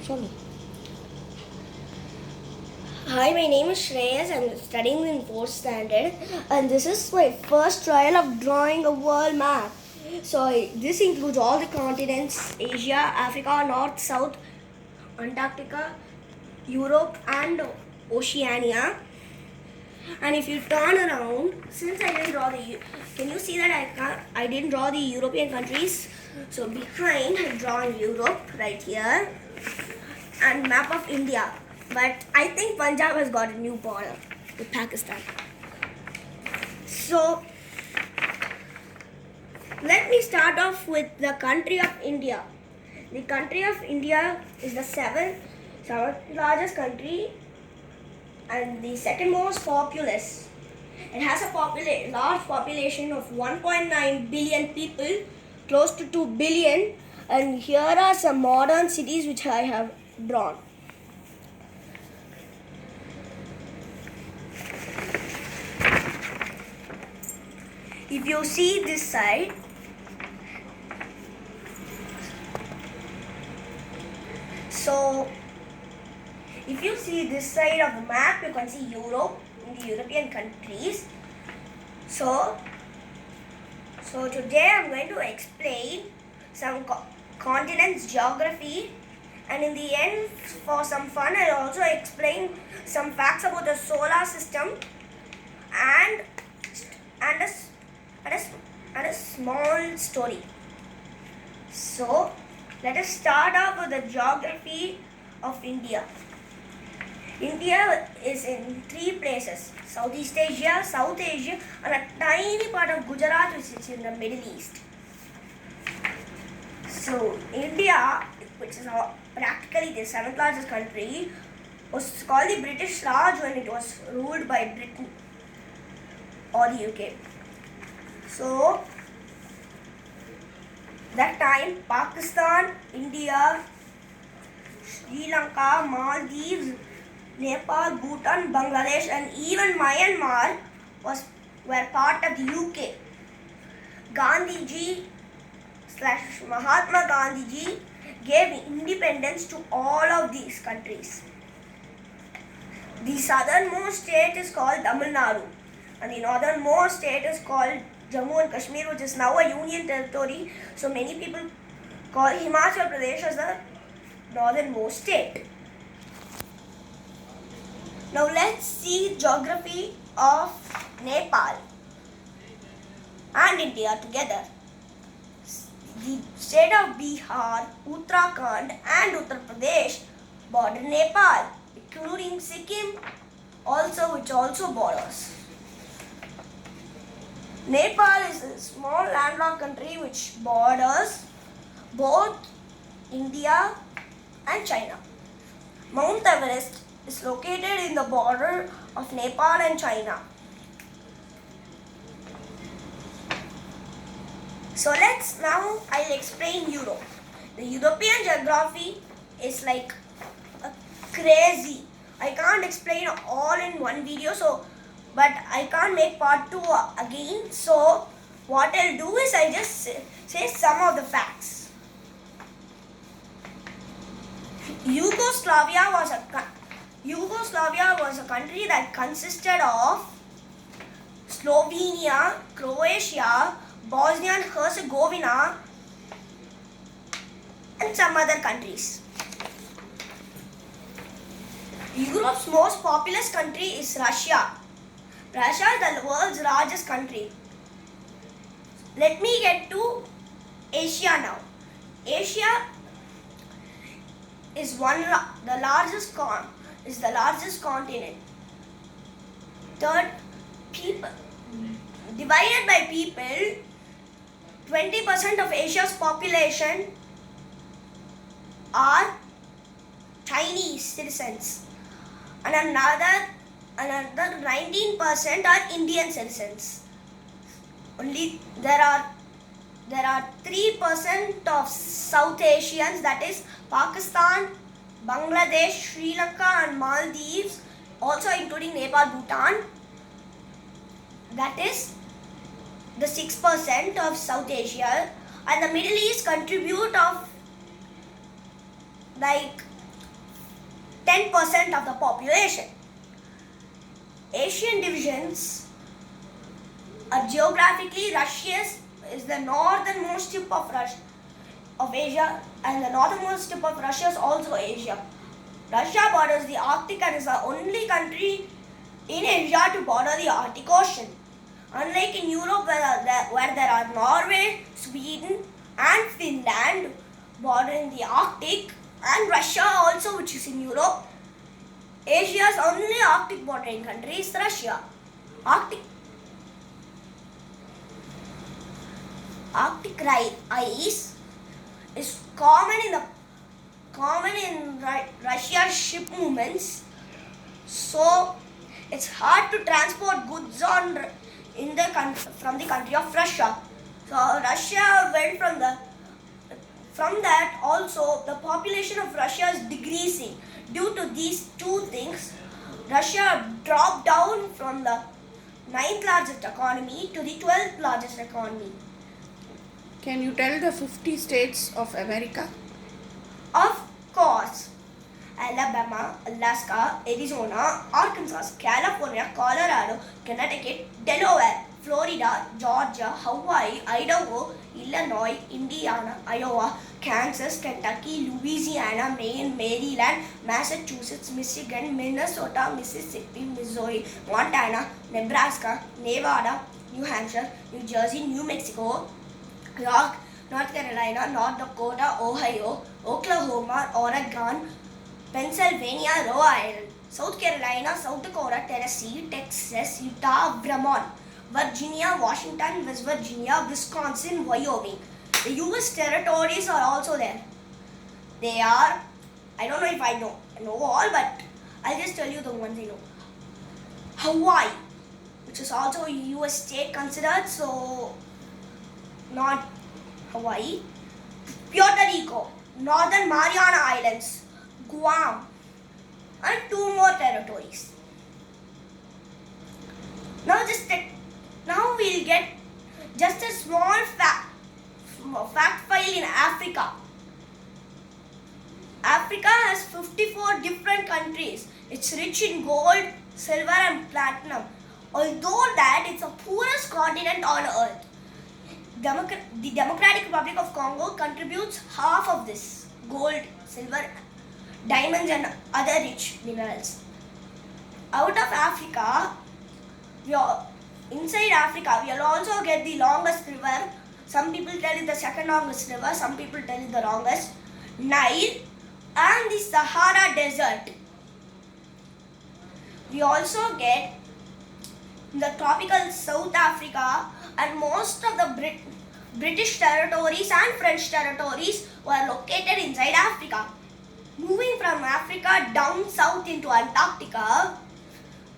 Sorry. Hi, my name is Shreyas. I'm studying in 4th standard, and this is my first trial of drawing a world map. So, this includes all the continents: Asia, Africa, North, South, Antarctica, Europe, and Oceania. And if you turn around, since I didn't draw can you see that I didn't draw the European countries? So behind I've drawn Europe right here and map of India. But I think Punjab has got a new border with Pakistan. So let me start off with the country of India. The country of India is the seventh largest country and the second most populous. It has a large population of 1.9 billion people, close to 2 billion, and here are some modern cities which I have drawn. If you see this side, so if you see this side of the map, you can see Europe in the European countries. So today I'm going to explain some continents geography, and in the end, for some fun, I'll also explain some facts about the solar system and a small story. So let us start off with the geography of India. India is in 3 places: Southeast Asia, South Asia, and a tiny part of Gujarat which is in the Middle East. So India, which is practically the 7th largest country, was called the British Raj when it was ruled by Britain or the UK. So that time Pakistan, India, Sri Lanka, Maldives, Nepal, Bhutan, Bangladesh, and even Myanmar were part of the UK. Gandhiji / Mahatma Gandhiji gave independence to all of these countries. The southernmost state is called Tamil Nadu, and the northernmost state is called Jammu and Kashmir, which is now a union territory. So many people call Himachal Pradesh as the northernmost state. Now let's see geography of Nepal and India together. The state of Bihar, Uttarakhand and Uttar Pradesh border Nepal, including Sikkim which also borders. Nepal is a small landlocked country which borders both India and China. Mount Everest is located in the border of Nepal and China. So I'll explain Europe. The European geography is like crazy. I can't explain all in one video, but I can't make part 2 again. So what I'll do is I just say some of the facts. Yugoslavia was a country that consisted of Slovenia, Croatia, Bosnia and Herzegovina, and some other countries. Europe's most populous country is Russia. Russia is the world's largest country. Let me get to Asia now. Asia is the largest continent. Third, divided by people, 20% of Asia's population are Chinese citizens, and another 19% are Indian citizens. Only there are 3% of South Asians, that is Pakistan, Bangladesh, Sri Lanka and Maldives, also including Nepal, Bhutan. That is the 6% of South Asia, and the Middle East contribute of like 10% of the population. Asian divisions are geographically Russia is the northernmost tip of Asia, and the northernmost tip of Russia is also Asia. Russia borders the Arctic and is the only country in Asia to border the Arctic Ocean. Unlike in Europe where there are Norway, Sweden and Finland bordering the Arctic, and Russia also, which is in Europe, Asia's only Arctic bordering country is Russia. Arctic ice is common in Russia's ship movements, so it's hard to transport goods from the country of Russia. So Russia went from that also the population of Russia is decreasing. Due to these two things, Russia dropped down from the 9th largest economy to the 12th largest economy. Can you tell the 50 states of America? Of course, Alabama, Alaska, Arizona, Arkansas, California, Colorado, Connecticut, Delaware, Florida, Georgia, Hawaii, Idaho, Illinois, Indiana, Iowa, Kansas, Kentucky, Louisiana, Maine, Maryland, Massachusetts, Michigan, Minnesota, Mississippi, Missouri, Montana, Nebraska, Nevada, New Hampshire, New Jersey, New Mexico, York, North Carolina, North Dakota, Ohio, Oklahoma, Oregon, Pennsylvania, Rhode Island, South Carolina, South Dakota, Tennessee, Texas, Utah, Vermont, Virginia, Washington, West Virginia, Wisconsin, Wyoming. The US territories are also there. They are, I don't know if I know all, but I'll just tell you the ones I know. Hawaii, which is also a US state considered, so not Hawaii. Puerto Rico, Northern Mariana Islands, Guam, and 2 more territories. Now we'll get just a small fact file in Africa. Africa has 54 different countries. It's rich in gold, silver and platinum. Although that it's the poorest continent on earth. The Democratic Republic of Congo contributes half of this gold, silver, diamonds and other rich minerals. Out of Africa, inside Africa, we will also get the longest river. Some people tell it the second longest river, some people tell it the longest, Nile, and the Sahara Desert. We also get the tropical South Africa, and most of the British territories and French territories were located inside Africa. Moving from Africa down south into Antarctica,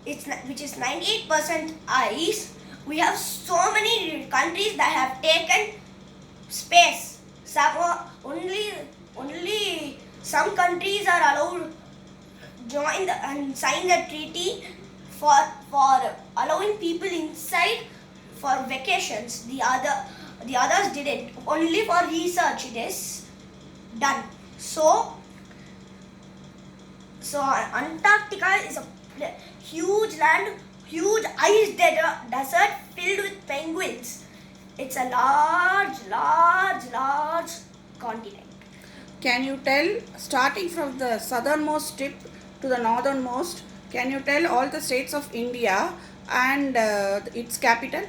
which is 98% ice, we have so many countries that have taken space. Only some countries are allowed join and sign the treaty for allowing people inside for vacations. The others didn't. Only for research it is done. So Antarctica is a huge land, huge ice desert filled with penguins. It's a large continent. Can you tell, starting from the southernmost tip to the northernmost, can you tell all the states of India and its capital?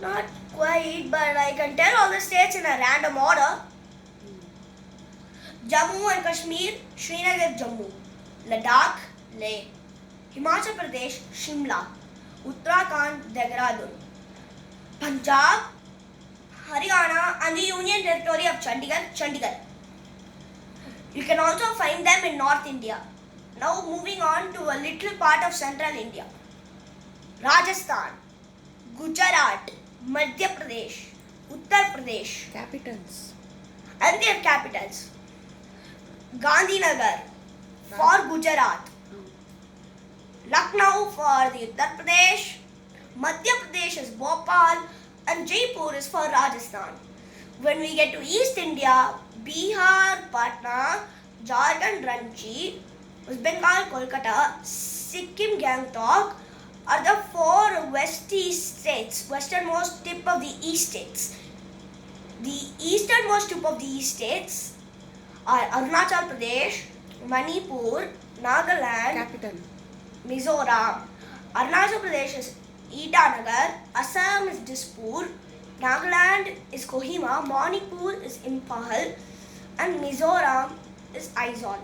Not quite, but I can tell all the states in a random order. Jammu and Kashmir, Srinagar, Jammu. Ladakh, Leh. Himachal Pradesh, Shimla. Uttarakhand, Dehradun. Punjab, Haryana and the Union Territory of Chandigarh. You can also find them in North India. Now moving on to a little part of Central India. Rajasthan, Gujarat, Madhya Pradesh, Uttar Pradesh. Capitals. And their capitals. Gandhinagar for Gujarat. Lucknow for the Uttar Pradesh. Madhya Pradesh is Bhopal and Jaipur is for Rajasthan. When we get to East India, Bihar, Patna, Jharkhand Ranchi, West Bengal Kolkata, Sikkim Gangtok are the 4 west-east states, westernmost tip of the east states. The easternmost tip of the east states are Arunachal Pradesh, Manipur, Nagaland, Capital. Mizoram. Arunachal Pradesh is Itanagar, Assam is Dispur, Nagaland is Kohima, Manipur is Imphal, and Mizoram is Aizawl.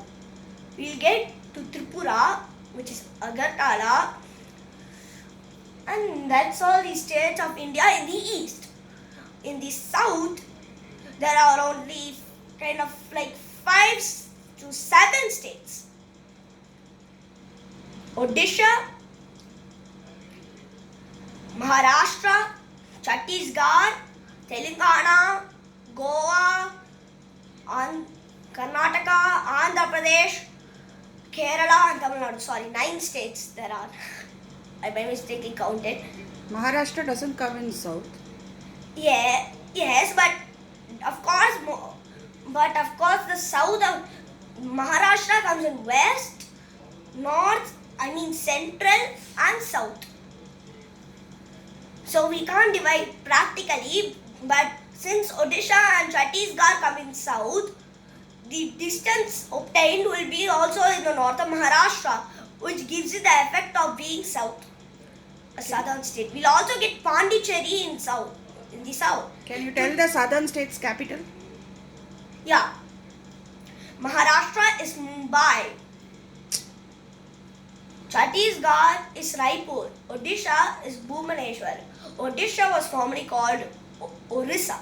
We'll get to Tripura, which is Agartala, and that's all the states of India in the east. In the south, there are only kind of like 5 to 7 states. Odisha, Maharashtra, Chhattisgarh, Telangana, Goa, Karnataka, Andhra Pradesh, Kerala and Tamil Nadu. Sorry, 9 states there are. I by mistakenly counted. Maharashtra doesn't come in south. Yeah, yes, but of course the south of Maharashtra comes in west, north, central and south. So we can't divide practically, but since Odisha and Chhattisgarh come in south, the distance obtained will be also in the north of Maharashtra, which gives it the effect of being south, a southern state. We'll also get Pondicherry in the south. Can you tell the southern state's capital? Yeah. Maharashtra is Mumbai. Chhattisgarh is Raipur. Odisha is Bhubaneswar. Odisha was formerly called Orissa.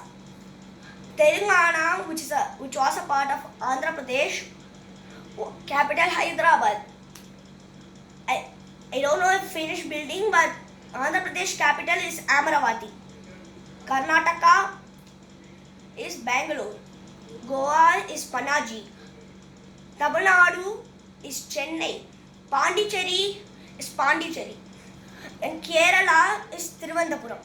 Telangana, which was a part of Andhra Pradesh, capital Hyderabad. I don't know if finished building, but Andhra Pradesh capital is Amaravati. Karnataka is Bangalore. Goa is Panaji. Tamil Nadu is Chennai. Pondicherry is Pondicherry. And Kerala is Thiruvananthapuram.